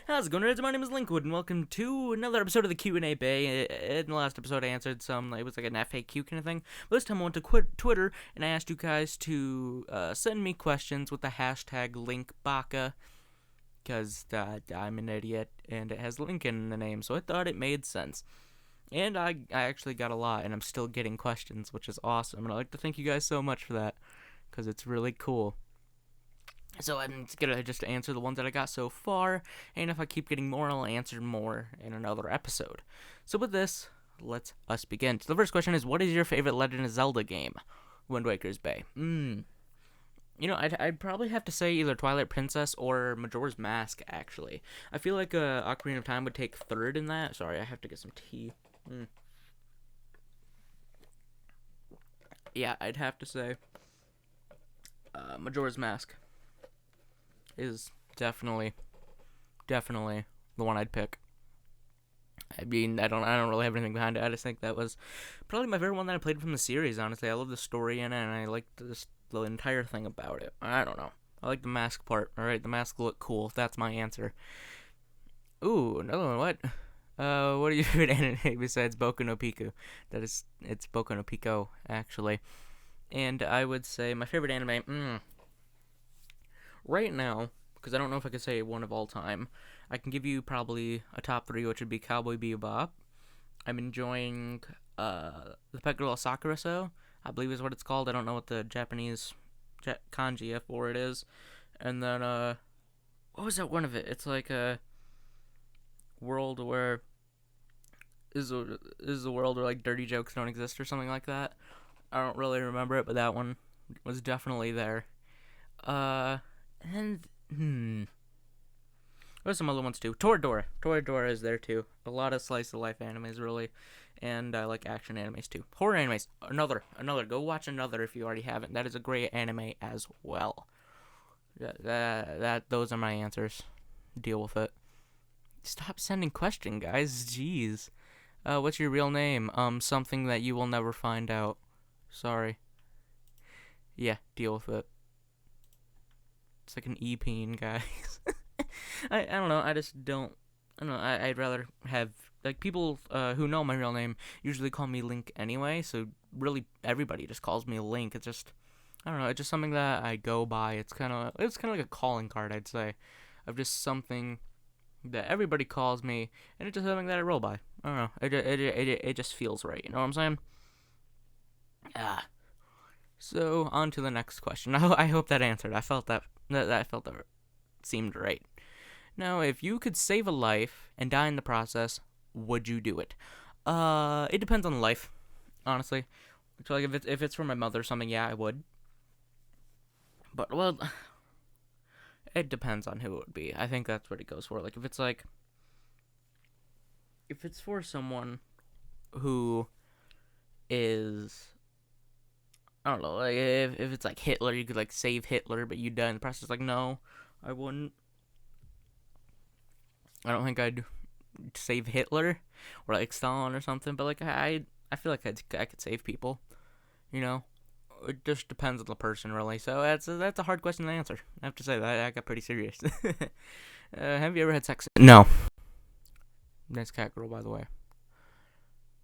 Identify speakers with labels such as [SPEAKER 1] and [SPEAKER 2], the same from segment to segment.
[SPEAKER 1] How's it going, nerds? My name is Linkwood, and welcome to another episode of the Q&A Bay. In the last episode, I answered it was like an FAQ kind of thing. But this time I went to Twitter, and I asked you guys to send me questions with the hashtag LinkBaka, because I'm an idiot, and it has Link in the name, so I thought it made sense. And I actually got a lot, and I'm still getting questions, which is awesome, and I'd like to thank you guys so much for that, because it's really cool. So I'm gonna just answer the ones that I got so far, and if I keep getting more, I'll answer more in another episode. So with this, let's us begin. So the first question is, what is your favorite Legend of Zelda game? Wind Waker's Bay. I'd probably have to say either Twilight Princess or Majora's Mask, actually. I feel like Ocarina of Time would take third in that. Sorry, I have to get some tea. Yeah, I'd have to say Majora's Mask is definitely the one I'd pick. I mean, I don't really have anything behind it. I just think that was probably my favorite one that I played from the series. Honestly, I love the story in it, and I like the entire thing about it. I don't know. I like the mask part. All right, the mask look cool. That's my answer. Ooh, another one. What? What are your favorite anime besides Boku no Pico? It's Boku no Pico actually. And I would say my favorite anime. Right now, because I don't know if I could say one of all time, I can give you probably a top three, which would be Cowboy Bebop. I'm enjoying the Pet Girl Sakura So, I believe is what it's called. I don't know what the Japanese kanji for it is. And then, what was that one of it? It's like a world where is a world where like dirty jokes don't exist or something like that. I don't really remember it, but that one was definitely there. Uh, and There's some other ones too. Toradora. Toradora is there too. A lot of slice of life animes really, and I like action animes too. Horror animes. Another. Go watch another if you already haven't. That is a great anime as well. Those are my answers. Deal with it. Stop sending question, guys. Jeez. What's your real name? Something that you will never find out. Sorry. Yeah, deal with it. It's like an e-peen, guys. I don't know. I just don't. I don't know. I'd rather have like people who know my real name usually call me Link anyway. So really, everybody just calls me Link. It's just I don't know. It's just something that I go by. It's kind of like a calling card, I'd say, of just something that everybody calls me, and it's just something that I roll by. I don't know. It just feels right. You know what I'm saying? Ah. So on to the next question. I hope that answered. I felt that seemed right. Now, if you could save a life and die in the process, would you do it? It depends on the life, honestly. So, like, if it's for my mother or something, yeah, I would. But well, it depends on who it would be. I think that's what it goes for. Like, if it's for someone who is, I don't know, like if it's like Hitler, you could like save Hitler, but you die in the process. Like, no, I wouldn't. I don't think I'd save Hitler or like Stalin or something, but like I feel like I could save people. You know, it just depends on the person, really. So that's a hard question to answer. I have to say that I got pretty serious. Have you ever had sex? No. Nice cat girl, by the way.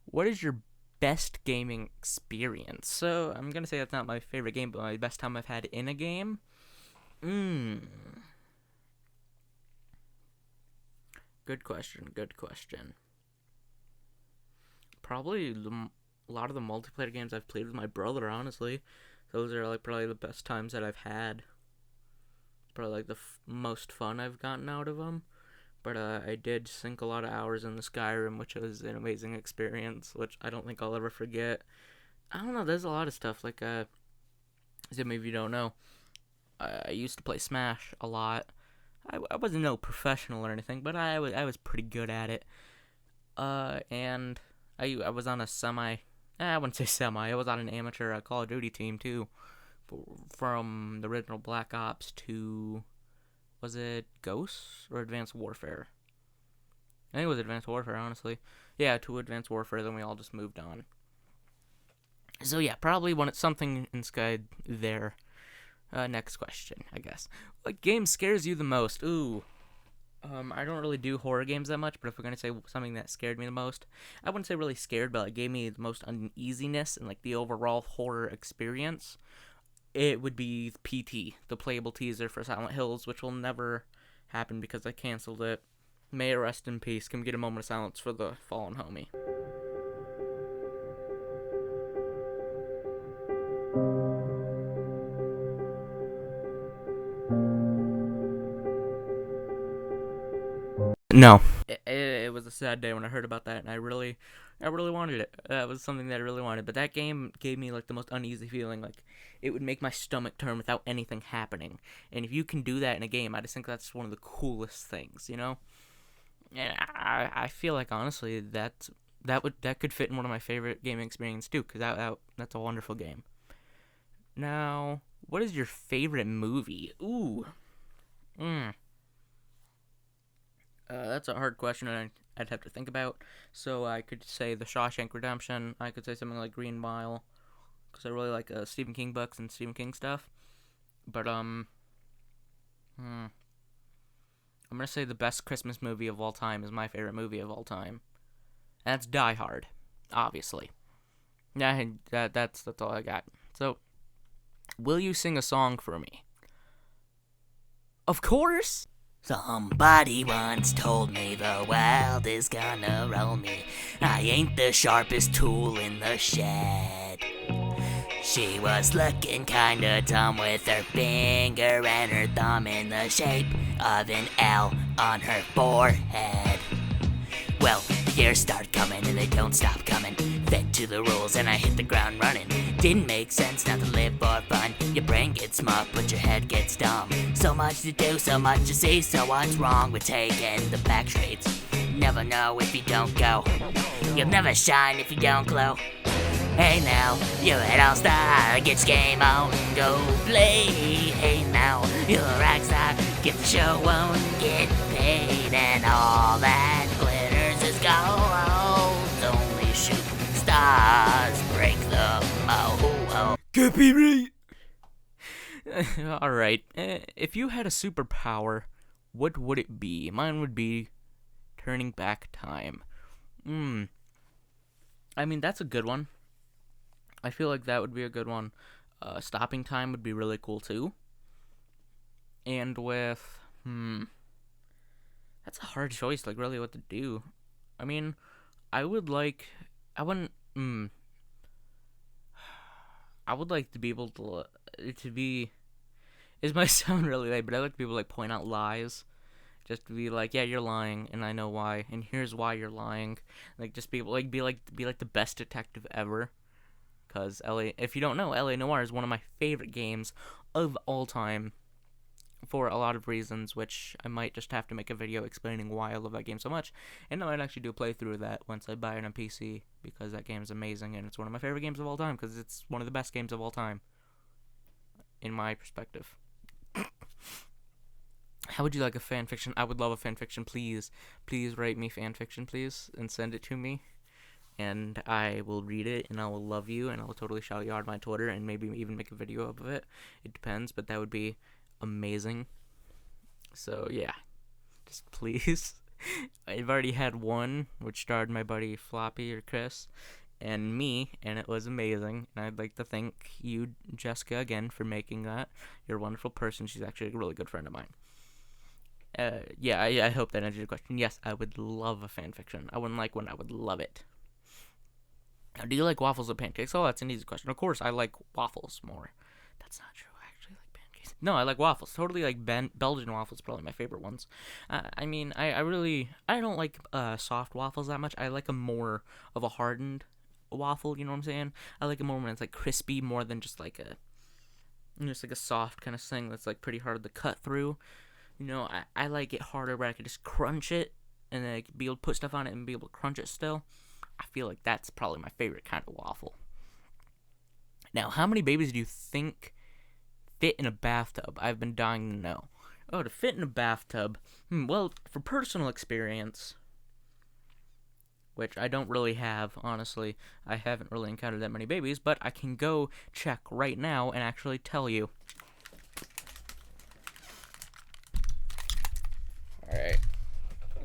[SPEAKER 1] What is your best gaming experience? So I'm gonna say that's not my favorite game, but my best time I've had in a game. Good question. Good question. Probably a lot of the multiplayer games I've played with my brother. Honestly, those are like probably the best times that I've had. Probably like the most fun I've gotten out of them. But I did sink a lot of hours in the Skyrim, which was an amazing experience, which I don't think I'll ever forget. I don't know. There's a lot of stuff like some of you don't know. I used to play Smash a lot. I wasn't no professional or anything, but I was pretty good at it. And I was on a semi. I wouldn't say semi. I was on an amateur Call of Duty team too, from the original Black Ops to, was it Ghosts or Advanced Warfare? I think it was Advanced Warfare, honestly. Yeah, to Advanced Warfare. Then we all just moved on. So yeah, probably when it's something in Sky there. Next question, I guess. What game scares you the most? Ooh. I don't really do horror games that much, but if we're gonna say something that scared me the most, I wouldn't say really scared, but like gave me the most uneasiness and like the overall horror experience, it would be PT, the playable teaser for Silent Hills, which will never happen because I canceled it. May it rest in peace. Can we get a moment of silence for the fallen homie? No. It was a sad day when I heard about that, and I really wanted it. That was something that I really wanted. But that game gave me like the most uneasy feeling. Like it would make my stomach turn without anything happening. And if you can do that in a game, I just think that's one of the coolest things, you know. And I feel like honestly that could fit in one of my favorite gaming experiences too, because that's a wonderful game. Now, what is your favorite movie? Ooh. That's a hard question, and I'd have to think about. So I could say The Shawshank Redemption. I could say something like Green Mile, because I really like Stephen King books and Stephen King stuff. But I'm gonna say the best Christmas movie of all time is my favorite movie of all time. And that's Die Hard, obviously. Yeah, that's all I got. So, will you sing a song for me? Of course.
[SPEAKER 2] Somebody once told me the world is gonna roll me. I ain't the sharpest tool in the shed. She was looking kinda dumb with her finger and her thumb in the shape of an L on her forehead. Well, the years start coming and they don't stop coming. Fed to the rules and I hit the ground running. Didn't make sense not to live for fun. Your brain gets smart but your head gets dumb. So much to do, so much to see. So what's wrong with taking the back streets? Never know if you don't go. You'll never shine if you don't glow. Hey now, you're an all-star. Get your game on, go play. Hey now, you're a rock star. Get the show on, get paid. And all that glitters is gold. Only shooting stars break the mold.
[SPEAKER 1] Copyright. Alright, if you had a superpower, what would it be? Mine would be turning back time. I mean, that's a good one. I feel like that would be a good one. Stopping time would be really cool too. And with, that's a hard choice, like really what to do. I mean, I would like to be able to be, it might sound really lame, but I like to be able to like point out lies. Just to be like, yeah, you're lying, and I know why, and here's why you're lying. Like, just be able, like, be like the best detective ever. Because if you don't know, L.A. Noire is one of my favorite games of all time, for a lot of reasons, which I might just have to make a video explaining why I love that game so much. And I might actually do a playthrough of that once I buy it on PC, because that game is amazing, and it's one of my favorite games of all time, because it's one of the best games of all time, in my perspective. How would you like a fanfiction? I would love a fanfiction. Please write me fanfiction, please, and send it to me. And I will read it, and I will love you, and I will totally shout you out on my Twitter, and maybe even make a video of it. It depends, but that would be amazing. So, yeah. Just please. I've already had one, which starred my buddy Floppy or Chris, and me, and it was amazing. And I'd like to thank you, Jessica, again, for making that. You're a wonderful person. She's actually a really good friend of mine. I hope that answered your question. Yes, I would love a fanfiction. I wouldn't like one, I would love it. Now, do you like waffles or pancakes? Oh, that's an easy question. Of course, I like waffles more. That's not true. I actually like pancakes. No, I like waffles. Totally like Belgian waffles, probably my favorite ones. I mean, I don't like soft waffles that much. I like a more of a hardened waffle, you know what I'm saying? I like it more when it's like crispy, more than just like a soft kind of thing that's like pretty hard to cut through. You know, I like it harder where I can just crunch it and then be able to put stuff on it and be able to crunch it still. I feel like that's probably my favorite kind of waffle. Now, how many babies do you think fit in a bathtub? I've been dying to know. Oh, to fit in a bathtub. Well, for personal experience, which I don't really have, honestly. I haven't really encountered that many babies, but I can go check right now and actually tell you. Alright.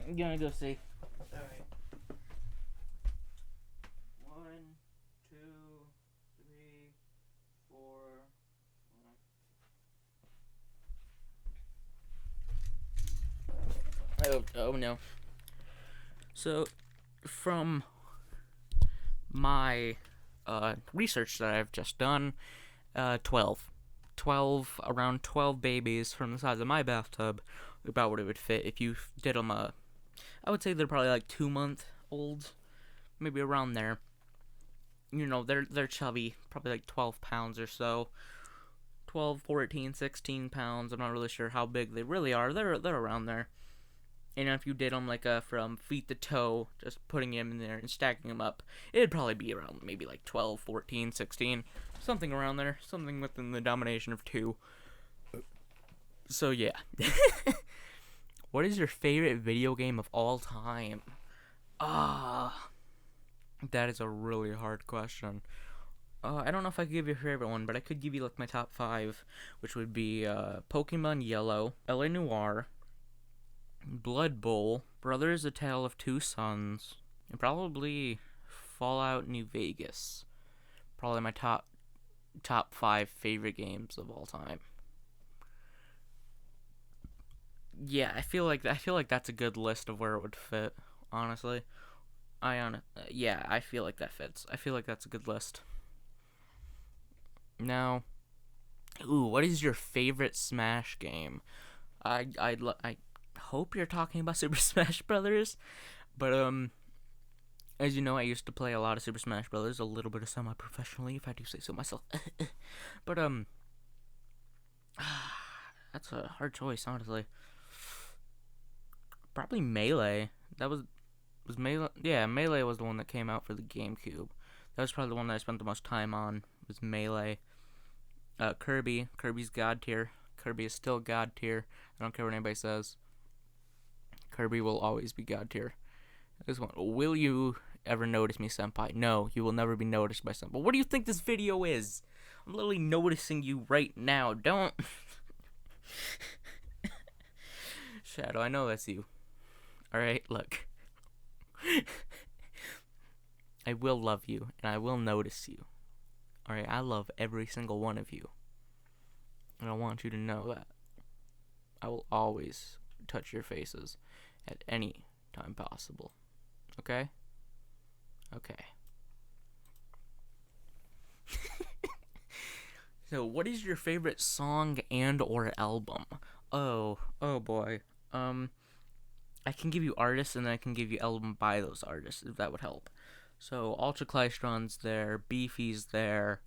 [SPEAKER 1] I'm gonna go see. Alright. 1, 2, 3, 4, 5. Oh no. So, from my research that I've just done, 12. Around 12 babies from the size of my bathtub, about what it would fit if you did them, I would say they're probably like 2-month olds, maybe around there. You know, they're chubby, probably like 12 pounds or so. 12, 14, 16 pounds, I'm not really sure how big they really are, they're around there. And if you did them like from feet to toe, just putting them in there and stacking them up, it'd probably be around maybe like 12, 14, 16, something around there, something within the domination of 2. So yeah. What is your favorite video game of all time? That is a really hard question. I don't know if I could give you a favorite one, but I could give you like my top 5, which would be Pokemon Yellow, LA Noire, Blood Bowl, Brothers: A Tale of Two Sons, and probably Fallout New Vegas. Probably my top 5 favorite games of all time. Yeah, I feel like that's a good list of where it would fit. Honestly, yeah, I feel like that fits. I feel like that's a good list. Now, what is your favorite Smash game? I hope you're talking about Super Smash Brothers, but as you know, I used to play a lot of Super Smash Brothers, a little bit of semi-professionally, if I do say so myself. But that's a hard choice, honestly. Probably Melee. That was Melee. Yeah, Melee was the one that came out for the GameCube. That was probably the one that I spent the most time on. Was Melee. Kirby's God tier. Kirby is still God tier. I don't care what anybody says. Kirby will always be God tier. This one. Will you ever notice me, senpai? No, you will never be noticed by senpai. What do you think this video is? I'm literally noticing you right now. Don't. Shadow, I know that's you. Alright, look. I will love you, and I will notice you. Alright, I love every single one of you. And I want you to know that. I will always touch your faces at any time possible. Okay? Okay. So, what is your favorite song and or album? Oh boy. I can give you artists and then I can give you album by those artists, if that would help. So, Ultra Klystron's there, Beefy's there,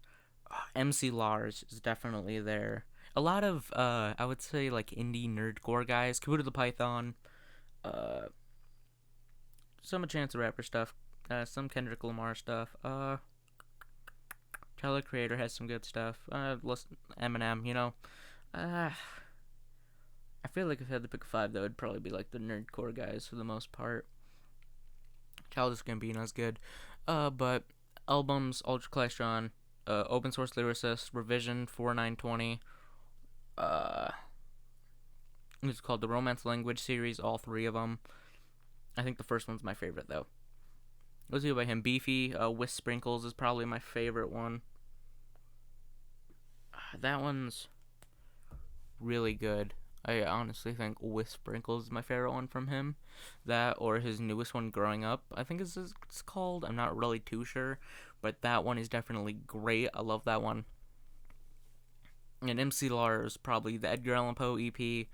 [SPEAKER 1] MC Lars is definitely there. A lot of, I would say, like, indie nerdcore guys. Kabuto the Python, some Chance the Rapper stuff, some Kendrick Lamar stuff, Tyler Creator has some good stuff, Eminem, you know. I feel like if I had to pick 5, that would probably be, like, the nerdcore guys for the most part. Childish Gambino's good. But albums, Ultra Klystron, Open Source Lyricist, Revision 4920, it's called the Romance Language series, all 3 of them. I think the first one's my favorite, though. Let's see by him. Beefy, with Sprinkles is probably my favorite one. That one's really good. I honestly think With Sprinkles is my favorite one from him. That or his newest one, Growing Up, I think it's called. I'm not really too sure, but that one is definitely great. I love that one. And MC Lars, probably the Edgar Allan Poe EP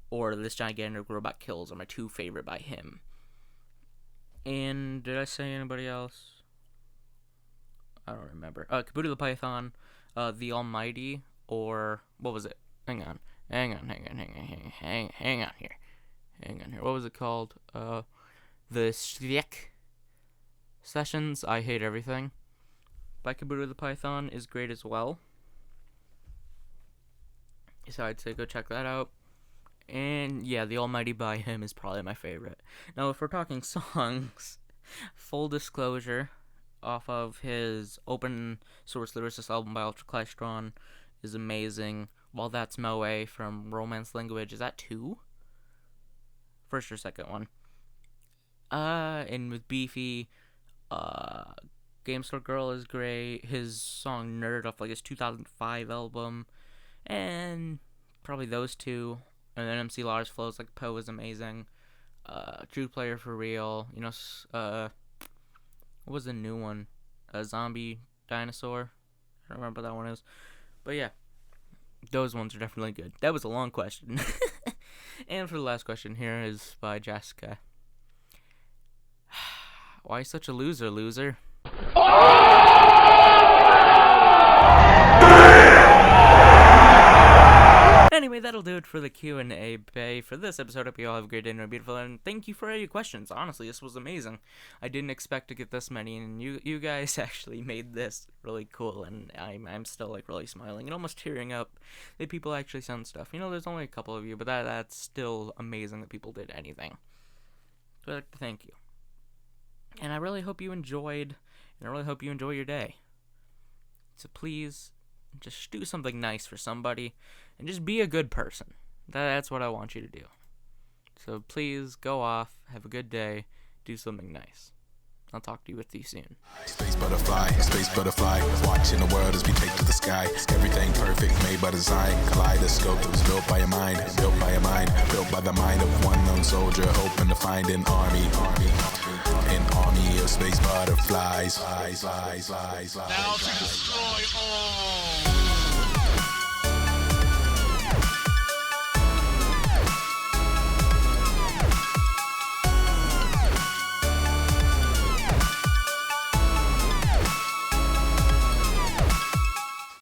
[SPEAKER 1] or This Gigantic Robot Kills are my 2 favorite by him. And did I say anybody else? I don't remember. Kabuto the Python, The Almighty, or what was it? Hang on here. What was it called? The Schlick Sessions, I Hate Everything by Kabuto the Python is great as well. So I'd say go check that out. And yeah, The Almighty by him is probably my favorite. Now, if we're talking songs, full disclosure, off of his Open Source Lyricist album by Ultra Klystron is amazing. While That's Moe from Romance Language, is that 2? First or second one? And with Beefy, Game Store Girl is great. His song Nerd off like his 2005 album, and probably those two. And then MC Lars flows like Poe is amazing. True Player for Real. What was the new one? A Zombie Dinosaur. I don't remember what that one is. But yeah, those ones are definitely good. That was a long question. And for the last question here is by Jessica. Why such a loser? Anyway, that'll do it for the Q&A bay for this episode. Hope you all have a great day and are beautiful, and thank you for all your questions. Honestly, this was amazing. I didn't expect to get this many, and you guys actually made this really cool, and I'm still like really smiling and almost tearing up that people actually send stuff. There's only a couple of you, but that's still amazing that people did anything. So I'd like to thank you. And I really hope you enjoyed, and I really hope you enjoy your day. So please, just do something nice for somebody, and just be a good person. That's what I want you to do. So please, go off, have a good day, do something nice. I'll talk to you with you soon.
[SPEAKER 3] Space butterfly, watching the world as we take to the sky. Everything perfect, made by design. Kaleidoscope that was built by a mind, built by the mind of one lone soldier, hoping to find an army of space butterflies. Now to destroy all.